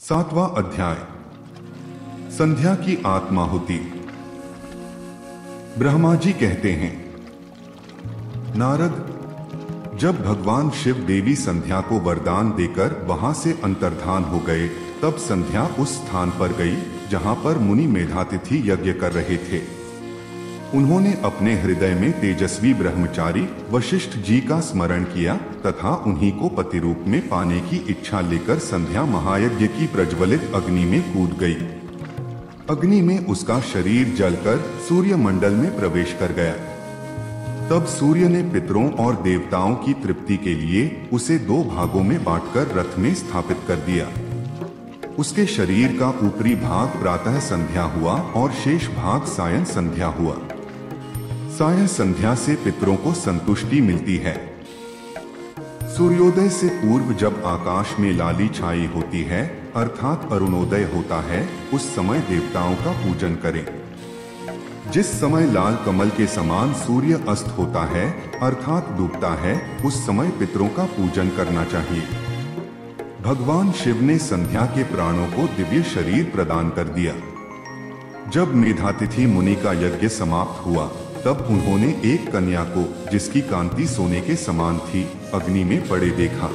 सातवां अध्याय। संध्या की आत्माहुति। ब्रह्मा जी कहते हैं, नारद, जब भगवान शिव देवी संध्या को वरदान देकर वहां से अंतर्धान हो गए, तब संध्या उस स्थान पर गई जहां पर मुनि मेधातिथि यज्ञ कर रहे थे। उन्होंने अपने हृदय में तेजस्वी ब्रह्मचारी वशिष्ठ जी का स्मरण किया तथा उन्हीं को पति रूप में पाने की इच्छा लेकर संध्या महायज्ञ की प्रज्वलित अग्नि में कूद गई। अग्नि में उसका शरीर जलकर सूर्य मंडल में प्रवेश कर गया। तब सूर्य ने पितरों और देवताओं की तृप्ति के लिए उसे दो भागों में बांटकर रथ में स्थापित कर दिया। उसके शरीर का ऊपरी भाग प्रातः संध्या हुआ और शेष भाग सायं संध्या हुआ। सायं संध्या से पितरों को संतुष्टि मिलती है। सूर्योदय से पूर्व जब आकाश में लाली छाई होती है अर्थात अरुणोदय होता है, उस समय देवताओं का पूजन करें। जिस समय लाल कमल के समान सूर्य अस्त होता है अर्थात डूबता है, उस समय पितरों का पूजन करना चाहिए। भगवान शिव ने संध्या के प्राणों को दिव्य शरीर प्रदान कर दिया। जब मेधातिथि मुनि का यज्ञ समाप्त हुआ, तब उन्होंने एक कन्या को, जिसकी कांति सोने के समान थी, अग्नि में पड़े देखा।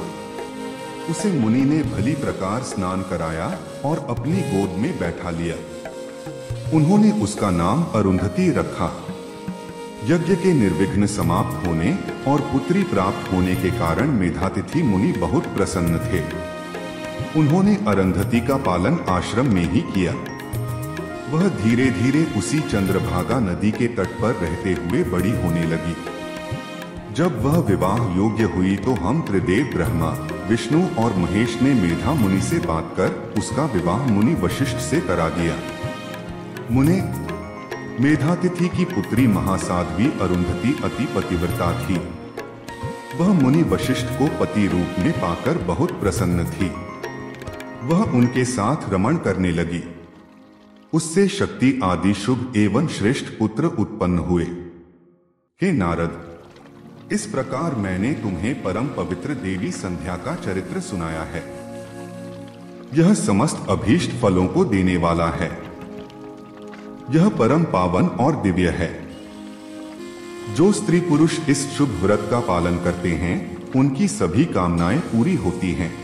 उसे मुनि ने भली प्रकार स्नान कराया और अपनी गोद में बैठा लिया। उन्होंने उसका नाम अरुंधति रखा। यज्ञ के निर्विघ्न समाप्त होने और पुत्री प्राप्त होने के कारण मेधातिथि मुनि बहुत प्रसन्न थे। उन्होंने अरुंधति का पालन आश्रम में ही किया। वह धीरे धीरे उसी चंद्रभागा नदी के तट पर रहते हुए बड़ी होने लगी। जब वह विवाह योग्य हुई तो हम त्रिदेव ब्रह्मा, विष्णु और महेश ने मेधा मुनि से बात कर उसका विवाह मुनि वशिष्ठ से करा दिया। मुने, मेधातिथि की पुत्री महासाध्वी अरुंधति अति पतिव्रता थी। वह मुनि वशिष्ठ को पति रूप में पाकर बहुत प्रसन्न थी। वह उनके साथ रमण करने लगी। उससे शक्ति आदि शुभ एवं श्रेष्ठ पुत्र उत्पन्न हुए। हे नारद, इस प्रकार मैंने तुम्हें परम पवित्र देवी संध्या का चरित्र सुनाया है। यह समस्त अभीष्ट फलों को देने वाला है। यह परम पावन और दिव्य है। जो स्त्री पुरुष इस शुभ व्रत का पालन करते हैं, उनकी सभी कामनाएं पूरी होती हैं।